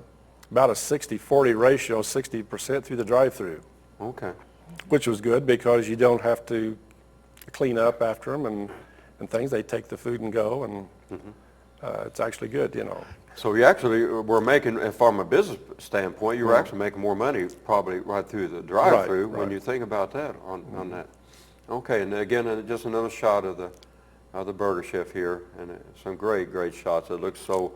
a 60-40 ratio, 60% through the drive-through. Okay. Which was good because you don't have to clean up after them and things. They take the food and go, and it's actually good, So you actually were making, from a business standpoint, you were actually making more money probably right through the drive-through when you think about that on that. Okay, and again, just another shot of the Burger Chef here, and some great shots. It looks so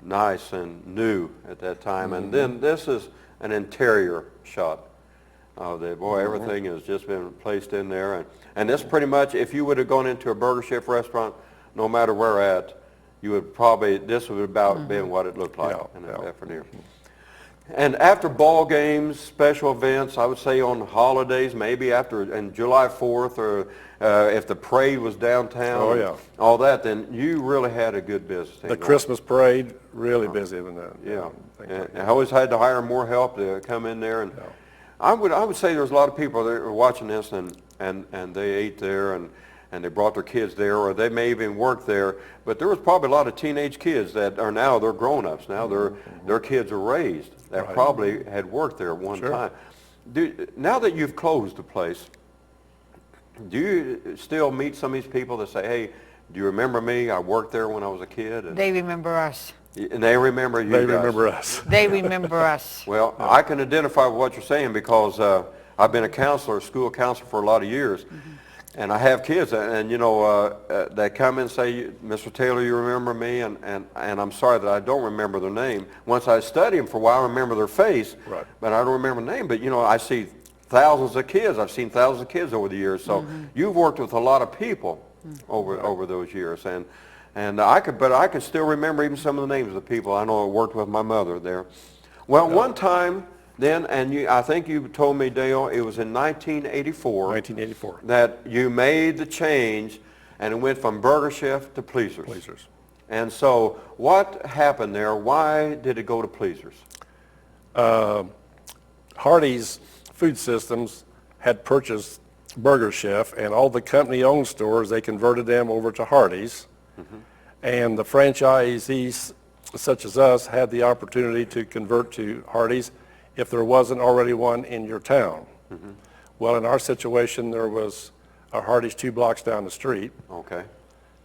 nice and new at that time. And then this is an interior shot. Everything has just been placed in there. And this pretty much, if you would have gone into a Burger Chef restaurant, no matter where at, you would probably, this would about been what it looked like in Bedford here. And after ball games, special events, I would say on holidays, maybe and July 4th, or if the parade was downtown, all that, then you really had a good business. The Christmas parade, really busy with that. Yeah. And I always had to hire more help to come in there. And I would say there's a lot of people that are watching this and they ate there and they brought their kids there, or they may even work there. But there was probably a lot of teenage kids that are now, they're grown-ups. Now their kids are raised that probably had worked there at one time. Now that you've closed the place, do you still meet some of these people that say, hey, do you remember me? I worked there when I was a kid. And They remember us. And they remember you They guys. remember us. They remember us. Well, I can identify with what you're saying because I've been a counselor, school counselor for a lot of years. And I have kids, and they come and say, Mr. Taylor, you remember me? And I'm sorry that I don't remember their name. Once I study them for a while, I remember their face, but I don't remember the name. But, I see thousands of kids. I've seen thousands of kids over the years. So you've worked with a lot of people over those years. And I could still remember even some of the names of the people. I know I worked with my mother there. Well, one time, then, I think you told me, Dale, it was in 1984 that you made the change, and it went from Burger Chef to Pleasers. And so what happened there? Why did it go to Pleasers? Hardee's Food Systems had purchased Burger Chef, and all the company-owned stores, they converted them over to Hardee's. And the franchisees, such as us, had the opportunity to convert to Hardee's if there wasn't already one in your town. Well, in our situation, there was a Hardee's 2 blocks down the street. Okay.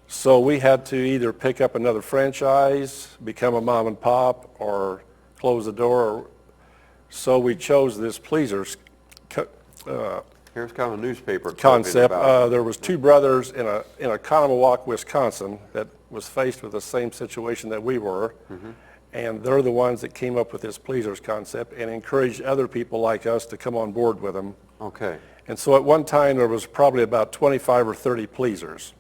So we had to either pick up another franchise, become a mom and pop, or close the door. So we chose this Pleasers Here's kind of a newspaper concept. about it. There was 2 brothers in a Conomowoc, Wisconsin, that was faced with the same situation that we were, and they're the ones that came up with this Pleasers concept and encouraged other people like us to come on board with them. Okay. And so at one time there was probably about 25 or 30 Pleasers.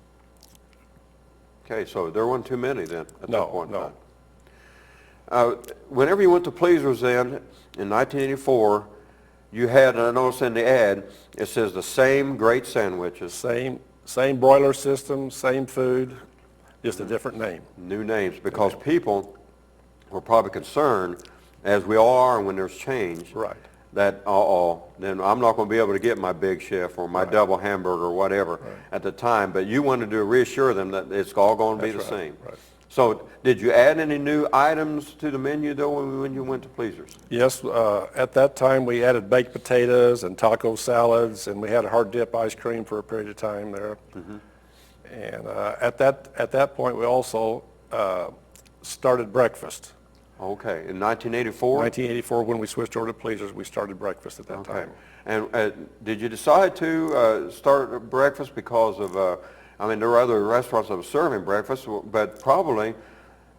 Okay, so there weren't too many then at that point in No. time. Whenever you went to Pleasers then, in 1984, you had, and I noticed in the ad, it says the same great sandwiches. Same broiler system, same food, just a different name. New names, because people were probably concerned, as we all are when there's change, Right. that, then I'm not going to be able to get my Big Chef or my double hamburger or whatever at the time. But you wanted to reassure them that it's all going to be the That's right, same. right. So did you add any new items to the menu, though, when you went to Pleasers? Yes, at that time we added baked potatoes and taco salads, and we had hard dip ice cream for a period of time there. And at that point we also started breakfast. Okay, in 1984? 1984, when we switched over to Pleasers, we started breakfast at that time. And did you decide to start breakfast because of, I mean, there were other restaurants that were serving breakfast, but probably,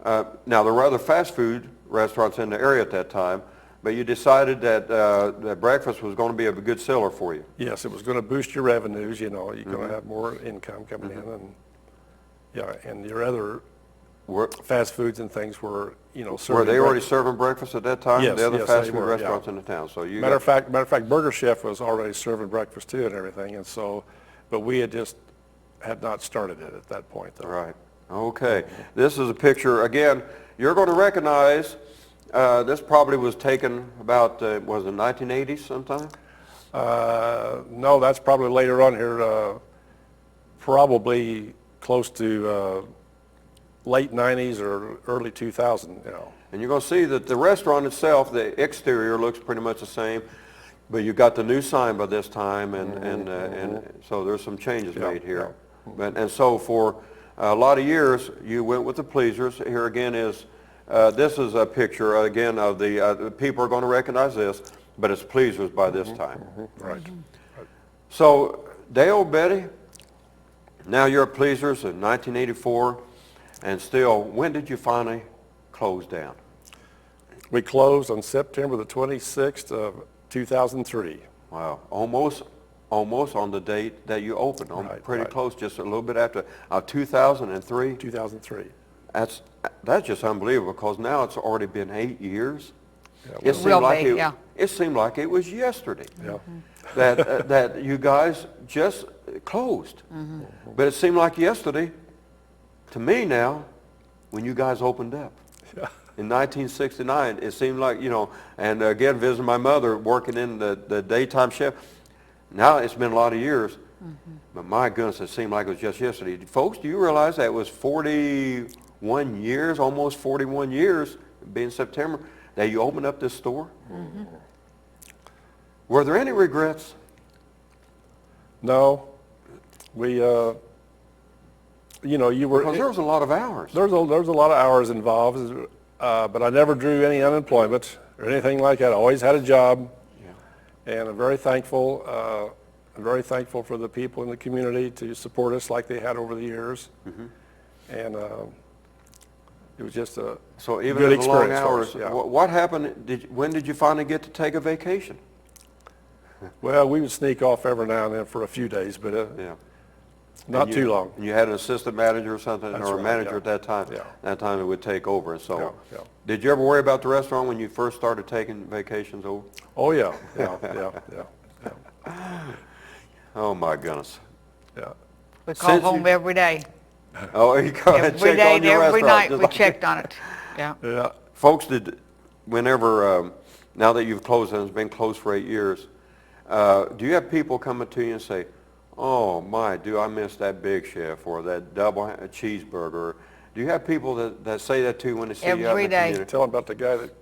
now there were other fast food restaurants in the area at that time, but you decided that, that breakfast was going to be a good seller for you. Yes, it was going to boost your revenues, you know, you're going to have more income coming in, and and your other fast foods and things were, you know, serving. Were they already serving breakfast at that time? Yes, The other yes, fast they food were, restaurants yeah. in the town. So you Matter of fact, Burger Chef was already serving breakfast too and everything, and so, but we had not started it at that point, though. Right. Okay. This is a picture, again, you're going to recognize, this probably was taken about, was it 1980s sometime? No, that's probably later on here, probably close to late 90s or early 2000, you know. And you're going to see that the restaurant itself, the exterior looks pretty much the same, but you got the new sign by this time, and so there's some changes made here. And so for a lot of years, you went with the Pleasers. Here again is, this is a picture, again, of the people are going to recognize this, but it's Pleasers by this time. Right. So, Dale, Betty, now you're at Pleasers in 1984, and still, when did you finally close down? We closed on September the 26th of 2003. Wow, almost on the date that you opened, pretty close, just a little bit after, 2003? 2003. That's just unbelievable, because now it's already been 8 years. Yeah, It seemed like it was yesterday Yeah. that you guys just closed. But it seemed like yesterday to me now when you guys opened up. Yeah. In 1969, it seemed like, you know, and again, visiting my mother, working in the daytime shift. Now it's been a lot of years, but my goodness, it seemed like it was just yesterday. Folks, do you realize that was 41 years, almost 41 years, being September, that you opened up this store? Were there any regrets? No, we, you know, you were. Because there was a lot of hours. There's a lot of hours involved, but I never drew any unemployment or anything like that. I always had a job, and I'm very thankful. I'm very thankful for the people in the community to support us like they had over the years, and it was just a So even good in the long experience for us, hours, what happened? When did you finally get to take a vacation? Well, we would sneak off every now and then for a few days, but not too long. And you had an assistant manager or something, That's or a right, manager yeah. at that time? Yeah. That time it would take over, and so. Yeah. Did you ever worry about the restaurant when you first started taking vacations over? Oh yeah. Oh my goodness. Yeah. We call Since home you- every day. Oh, you go and Every check day, on your every restaurant. night, just we like- checked on it. Yeah. Yeah. Folks, whenever, now that you've closed and it's been closed for 8 years, do you have people coming to you and say, oh my, do I miss that Big Chef or that double cheeseburger? Do you have people that say that to you when they see you out in Every the day. community? Tell them about the guy that,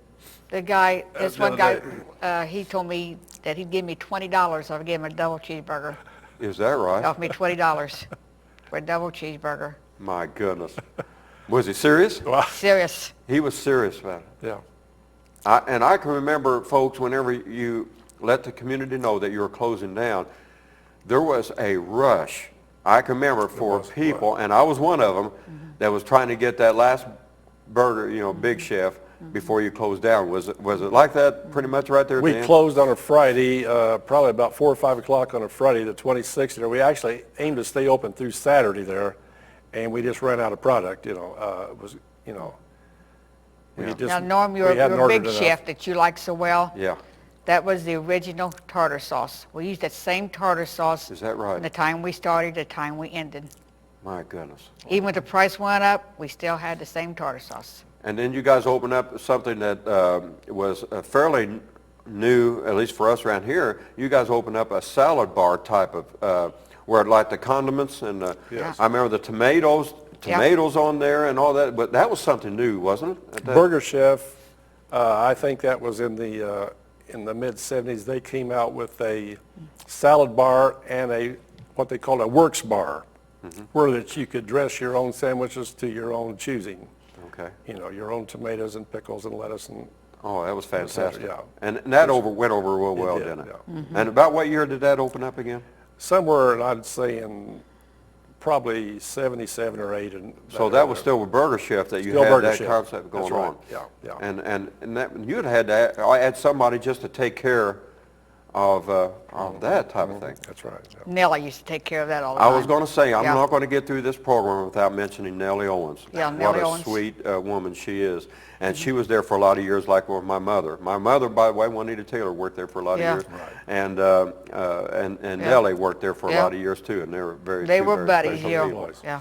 The guy, this the one other guy, he told me that he'd give me $20 if I gave him a double cheeseburger. Is that right? Offered me $20 for a double cheeseburger. My goodness. Was he serious? well, Serious. He was serious about it. yeah. And I can remember, folks, whenever you let the community know that you were closing down, there was a rush. I can remember for people, and I was one of them, that was trying to get that last burger, Big Chef, before you closed down. Was it like that pretty much right there at We the end? closed on a Friday, probably about 4 or 5 o'clock on a Friday, the 26th. There, we actually aimed to stay open through Saturday there, and we just ran out of product. It was, we just, Now, Norm, we your hadn't Big ordered enough. Chef that you like so well, Yeah. that was the original tartar sauce. We used that same tartar sauce Is that right? from the time we started to the time we ended. My goodness. Even when the price went up, we still had the same tartar sauce. And then you guys opened up something that was fairly new, at least for us around here. You guys opened up a salad bar type of, where like the condiments and Yes. I remember the tomatoes on there and all that. But that was something new, wasn't it? At that- Burger Chef, I think that was in the mid-'70s. They came out with a salad bar and what they called a works bar, where that you could dress your own sandwiches to your own choosing. Okay. Your own tomatoes and pickles and lettuce and Oh, that was fantastic. Yeah. And that went over real well, did, didn't it? yeah. And about what year did that open up again? somewhere, I'd say in probably 77 or 8. And So that was still with Burger Chef that you Still had Burger that Chef. concept going That's right. on. Yeah, yeah. And that, you'd had to add somebody just to take care of that type of thing. That's right. Yeah. Nellie used to take care of that all the I time. was going to say, I'm Yeah. not going to get through this program without mentioning Nellie Owens. Yeah, What Nellie a Owens. sweet woman she is. And she was there for a lot of years, like with my mother. My mother, by the way, Juanita Taylor, worked there for a lot Yeah. of years. Right. And Yeah. Nellie worked there for a Yeah. lot of years too, and they were very They two were very buddies, special yeah. people. Yeah.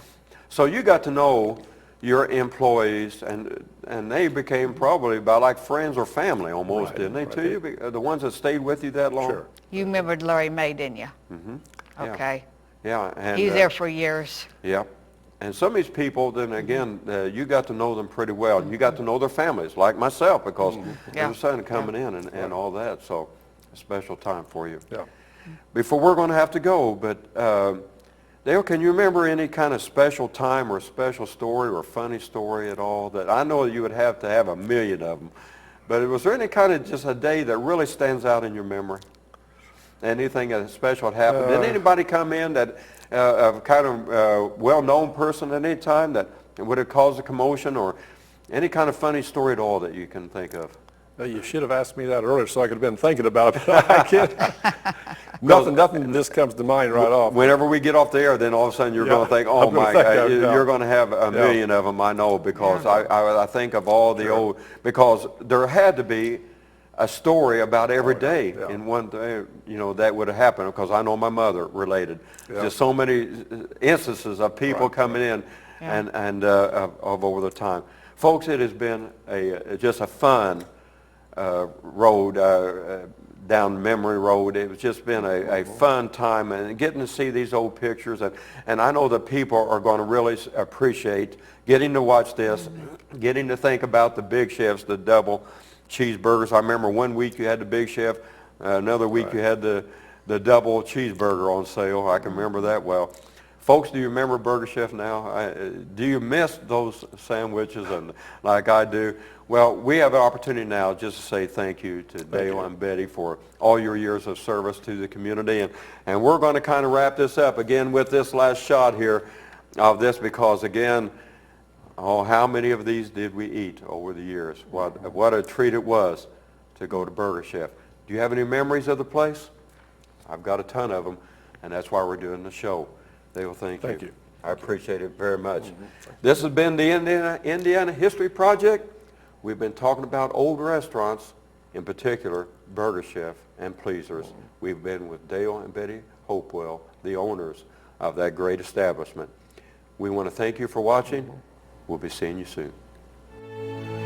So you got to know your employees, and they became probably about like friends or family almost, Right, didn't they, right. to you? The ones that stayed with you that long? Sure. You remembered Larry May, didn't you? Yeah. Okay. Yeah. And, He was there for years. Yeah. And some of these people, then again, you got to know them pretty well. And you got to know their families, like myself, because Yeah. there was son coming in and all that. So a special time for you. Yeah. Before we're going to have to go, but Dale, can you remember any kind of special time or special story or funny story at all? That I know you would have to have a million of them, but was there any kind of just a day that really stands out in your memory? Anything special had happened? Did anybody come in that a kind of well-known person at any time that would have caused a commotion, or any kind of funny story at all that you can think of? You should have asked me that earlier so I could have been thinking about it. I can't. Nothing just comes to mind right off. Whenever we get off the air, then all of a sudden you're going to think, oh I'm gonna my think God, of it, yeah. you're going to have a million of them, I know, because I think of all the old, because there had to be a story about every day yeah. in one day, that would have happened, because I know my mother related. Yeah. Just so many instances of people Right, coming in and of over the time. Folks, it has been just a fun road down memory road. It's just been a fun time, and getting to see these old pictures, and I know that people are going to really appreciate getting to watch this, getting to think about the Big Chefs, the double cheeseburgers. I remember one week you had the Big Chef, another week you had the double cheeseburger on sale. I can remember that well. Folks, do you remember Burger Chef now? Do you miss those sandwiches and like I do? Well, we have an opportunity now just to say thank you to Dale and Betty for all your years of service to the community. And we're going to kind of wrap this up again with this last shot here of this, because again, how many of these did we eat over the years? What a treat it was to go to Burger Chef. Do you have any memories of the place? I've got a ton of them, and that's why we're doing the show. Dale, thank you. Thank you. I appreciate it very much. This has been the Indiana History Project. We've been talking about old restaurants, in particular Burger Chef and Pleasers. We've been with Dale and Betty Hopewell, the owners of that great establishment. We want to thank you for watching. We'll be seeing you soon.